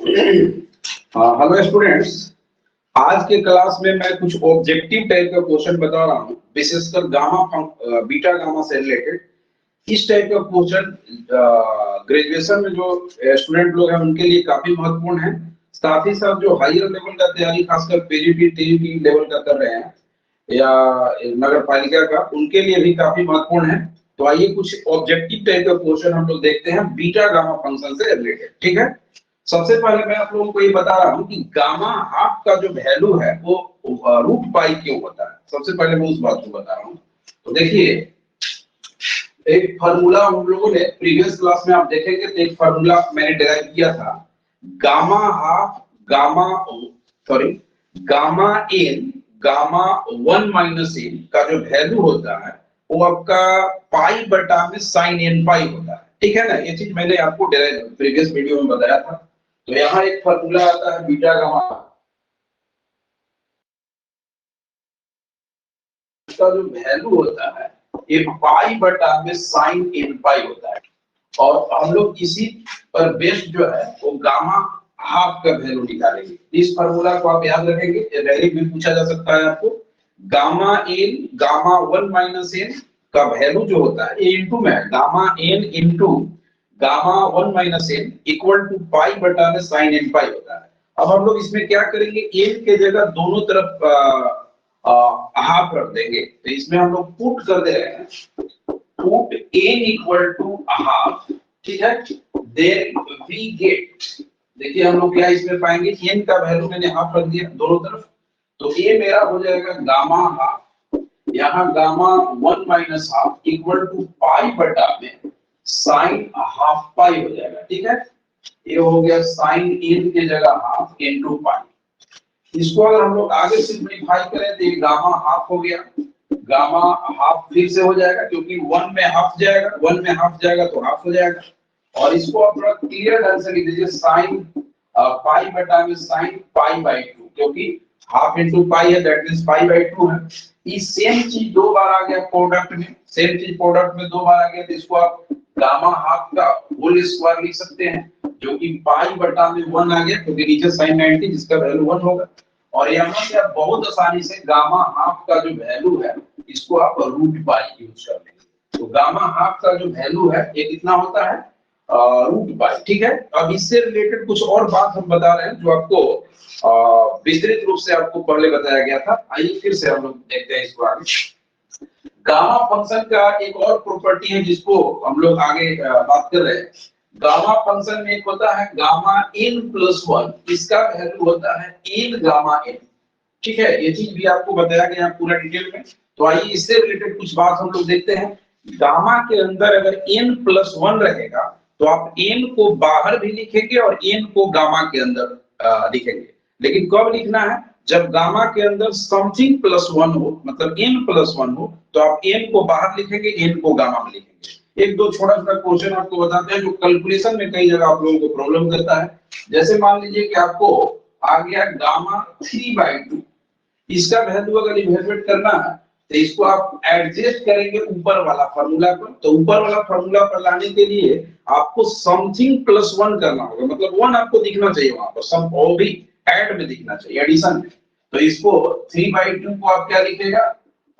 Hello students, आज के class में मैं कुछ ऑब्जेक्टिव टाइप का क्वेश्चन बता रहा हूँ, विशेषकर बीटा गामा से रिलेटेड। इस टाइप का क्वेश्चन ग्रेजुएशन में जो स्टूडेंट लोग हैं उनके लिए काफी महत्वपूर्ण है। साथ ही साथ जो हायर लेवल का तैयारी खासकर पीजीटी टीईटी लेवल का कर रहे हैं या नगर पालिका का, उनके लिए भी काफी महत्वपूर्ण है। तो आइए कुछ ऑब्जेक्टिव टाइप का क्वेश्चन हम लोग देखते हैं बीटा गामा फंक्शन से रिलेटेड। ठीक है, सबसे पहले मैं आप लोगों को ये बता रहा हूँ कि गामा हाफ का जो वैल्यू है वो रूट पाई क्यों होता है। सबसे पहले मैं उस बात को बता रहा हूँ। तो देखिए, एक फार्मूला हम लोगों ने प्रीवियस क्लास में आप देखेंगे तो एक फार्मूला मैंने डिराइव किया था। Gamma half gamma sorry gamma n gamma 1 minus n का जो वैल्यू होता है वो आपका पाई बटा में साइन एन पाई होता है। ठीक है ना, ये चीज मैंने आपको प्रीवियस वीडियो में बताया था। तो यहाँ एक फार्मूला आता है बीटा गामा का जो वैल्यू होता है ये पाई बटा में साइन एन पाई होता है, और हम लोग इसी पर बेस्ड जो है वो गामा हाफ का वैल्यू निकालेंगे। इस फार्मूला को आप याद रखेंगे, डायरेक्ट भी पूछा जा सकता है आपको। Gamma n gamma 1 minus n का वैल्यू जो होता है इनटू में gamma n into gamma 1 minus n equal to pi बटा में साइन एन पाई होता है। अब हम लोग इसमें क्या करेंगे, एन के जगह दोनों तरफ हाफ रख देंगे। तो इसमें हम लोग पुट कर दे रहे हैं, put n equal to half. ठीक है, देन वी गेट, देखिए हम लोग क्या इसमें पाएंगे, n का वैल्यू मैंने हाफ रख दिया दोनों तरफ, तो ये मेरा हो जाएगा गामा हाफ, यहाँ gamma 1 minus half equal to pi बटा में साइन हाफ पाई हो जाएगा। ठीक है, ये हो गया साइन n के जगह हाफ इनटू पाई। इसको अगर हम लोग आगे सिंपलीफाई करें तो ये गामा हाफ हो गया, गामा हाफ फिर से हो जाएगा क्योंकि 1 में हाफ जाएगा, 1 में हाफ जाएगा तो हाफ हो जाएगा। और इसको आप थोड़ा क्लियर ढंग से लिख दीजिए, साइन पाई बटा में साइन पाई बाय 2, क्योंकि हाफ इनटू पाई है दैट मींस पाई बाय 2 है। ये सेम चीज दो बार आ गया प्रोडक्ट में, सेम चीज प्रोडक्ट में दो बार आ गया, तो इसको आप गामा हाफ का होल स्क्वायर लिख सकते हैं, जो कि पाई बटा में 1 आ गया क्योंकि नीचे sin 90 जिसका वैल्यू 1 होगा। और यहाँ से आप बहुत आसानी से गामा हाफ का जो वैल्यू है इसको आप रूट पाई यूज कर लेंगे। तो गामा हाफ का जो वैल्यू है ये कितना होता है, रूट पाई। ठीक है, अब इससे रिलेटेड कुछ और बात हम बता रहे हैं जो आपको विस्तृत रूप से आपको पहले बताया गया था। आइए फिर से हम लोग देखते हैं इसको आगे। गामा फंक्शन का एक और प्रॉपर्टी है जिसको हम लोग आगे बात कर रहे हैं। गामा फंक्शन में एक होता है गामा n प्लस 1, इसका वैल्यू होता है n गामा n। ठीक है, ये चीज भी आपको बताया गया पूरा डिटेल में। तो आइए इससे रिलेटेड कुछ बात हम लोग देखते हैं। गामा के अंदर अगर n प्लस 1 रहेगा तो आप n को बाहर भी लिखेंगे और n को गामा के अंदर लिखेंगे, लेकिन कब लिखना है, जब गामा के अंदर समथिंग प्लस 1 हो, मतलब n प्लस 1 हो तो आप n को बाहर लिखेंगे, n को गामा में लिखेंगे। एक दो छोटा सा क्वेश्चन आपको बताते हैं जो कैलकुलेशन में कई जगह आप लोगों को प्रॉब्लम करता है। जैसे मान लीजिए कि आपको आ गया गामा 3/2, इसका वैल्यू अगर इवैल्यूएट करना है तो इसको आप एडजस्ट करेंगे ऊपर वाला फार्मूला पर। तो ऊपर वाला फार्मूला पर लाने के लिए आपको समथिंग प्लस 1 करना होगा, मतलब 1 आपको दिखना चाहिए वहां पर, सम वो भी ऐड में दिखना चाहिए, एडिशन में। तो इसको 3/2 को आप क्या लिखेगा,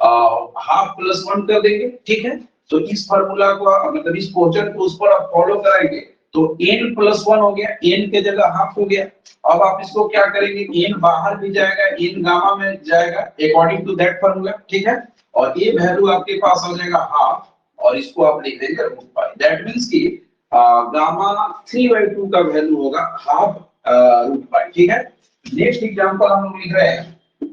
हाफ प्लस 1 कर देंगे। ठीक है, तो इस फार्मूला को मतलब इस क्वेश्चन को उस पर आप फॉलो कराएंगे तो n प्लस 1 हो गया, n के जगह हाफ हो गया। अब आप इसको क्या करेंगे, n बाहर भी जाएगा, n गामा में जाएगा अकॉर्डिंग टू दैट फार्मूला। ठीक है, और ये वैल्यू आपके पास हो जाएगा हाफ, और इसको आप लिख देंगे रूट पाई। दैट मींस कि गामा 3/2 का वैल्यू होगा हाफ रूट पाई। ठीक है, नेक्स्ट एग्जांपल हम लोग लिख रहे हैं,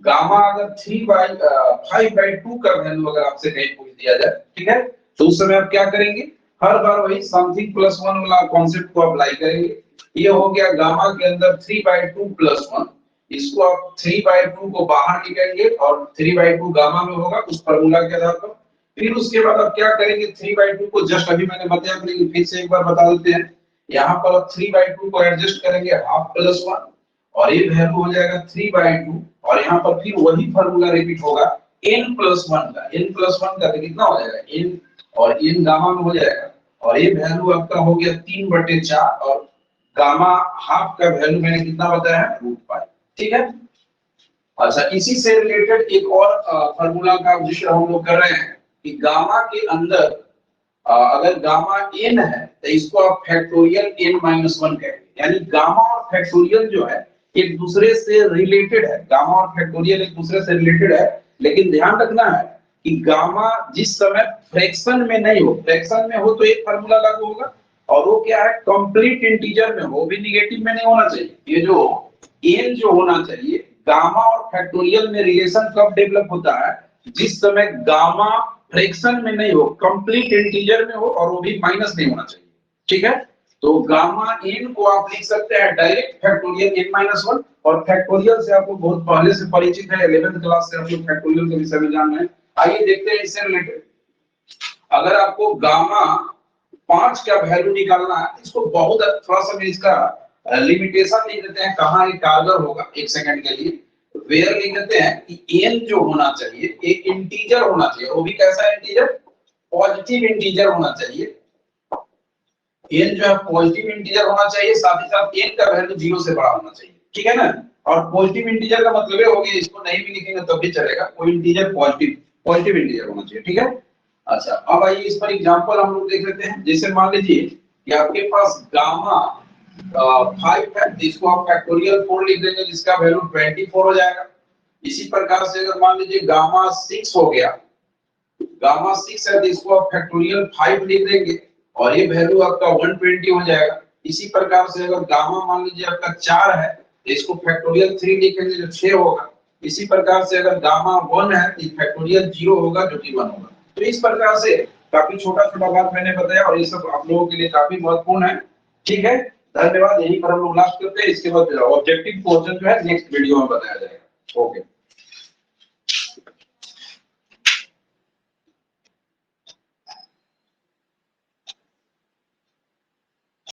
गामा अगर 5/2 का वैल्यू अगर आपसे कहीं पूछ दिया जाए, ठीक है, तो उस समय आप क्या करेंगे, हर बार वही समथिंग प्लस 1 वाला कांसेप्ट को अप्लाई करेंगे। ये हो गया गामा के अंदर 3/2 प्लस 1, इसको आप 3/2 को बाहर निकालेंगे और 3/2 गामा में होगा उस फार्मूला के आधार पर। फिर उसके बाद आप क्या करेंगे, 3/2 को जस्ट अभी मैंने बताया था लेकिन फिर से एक बार बता देते हैं। यहाँ पर आप 3/2 को एडजस्ट करेंगे हाफ प्लस 1, और ये वैल्यू हो जाएगा 3/2, और यहाँ पर फिर वही फार्मूला रिपीट होगा n प्लस 1 का, n प्लस 1 का तो कितना हो जाएगा n, और n गामा में हो जाएगा, और ये वैल्यू आपका हो गया 3/4, और गामा हाफ का वैल्यू मैंने कितना बताया है, √π। ठीक है। अच्छा, इसी से रिलेटेड एक और फार्मूला का जिक्र हम लोग कर रहे हैं कि गामा के अंदर अगर गामा n है तो इसको आप फैक्टोरियल n-1 कहेंगे, यानी गामा और फैक्टोरियल जो है एक दूसरे से रिलेटेड है। गामा और फैक्टोरियल एक दूसरे से रिलेटेड है, लेकिन ध्यान रखना है कि गामा जिस समय फ्रैक्शन में नहीं हो, फ्रैक्शन में हो तो एक फार्मूला लागू होगा, और वो क्या है, कंप्लीट इंटीजर में हो, भी निगेटिव में नहीं होना चाहिए। ये जो n जो होना चाहिए, गामा और फैक्टोरियल में रिलेशन कब डेवलप होता है, जिस समय गामा फ्रैक्शन में नहीं हो, कंप्लीट इंटीजर में हो, और वो भी माइनस नहीं होना चाहिए। ठीक है। तो गामा n को आप लिख सकते हैं डायरेक्ट फैक्टोरियल n-1, और फैक्टोरियल से आपको बहुत पहले से परिचित है, 11th क्लास से आप लोग फैक्टोरियल के विषय में जान रहे हैं। आइए देखते हैं इससे रिलेटेड। अगर आपको गामा 5 का वैल्यू निकालना है, इसको बहुत थोड़ा सा इसका लिमिटेशन लिख देते हैं, कहां ये कारगर होगा, एक सेकंड के लिए वेयर लिख देते हैं कि n जो होना चाहिए एक इंटीजर होना चाहिए, वो भी कैसा इंटीजर, पॉजिटिव इंटीजर होना चाहिए। n जो है पॉजिटिव इंटीजर होना चाहिए, साथ ही साथ n का वैल्यू 0 से बड़ा होना चाहिए। ठीक है ना। और पॉजिटिव इंटीजर का मतलब ये हो गया, इसको नहीं भी लिखेंगे तब भी चलेगा, कोई इंटीजर पॉजिटिव इंटीजर होना चाहिए। ठीक है। अच्छा, अब आइए इस पर एग्जांपल हम लोग देख लेते हैं। जैसे मान लीजिए कि आपके पास गामा 5 है, जिसको आप फैक्टोरियल 4 लिख देंगे, जिसका वैल्यू 24 हो जाएगा। इसी प्रकार से अगर मान लीजिए गामा 6 हो गया, गामा 6 है तो इसको आप फैक्टोरियल 5 लिख देंगे, और ये वैल्यू आपका 120 हो जाएगा। इसी प्रकार से अगर गामा मान लीजिए आपका 4 है तो इसको फैक्टोरियल 3 लिखेंगे जो 6 होगा। इसी प्रकार से अगर गामा 1 है तो फैक्टोरियल 0 होगा जो कि 1 होगा। तो इस प्रकार से काफी छोटा-छोटा बात मैंने बताया, और ये सब आप लोगों के लिए काफी महत्वपूर्ण है। ठीक है, धन्यवाद। यहीं पर हम लोग लास्ट करते हैं, इसके बाद ऑब्जेक्टिव क्वेश्चन जो है नेक्स्ट वीडियो में बताया जाएगा। ओके।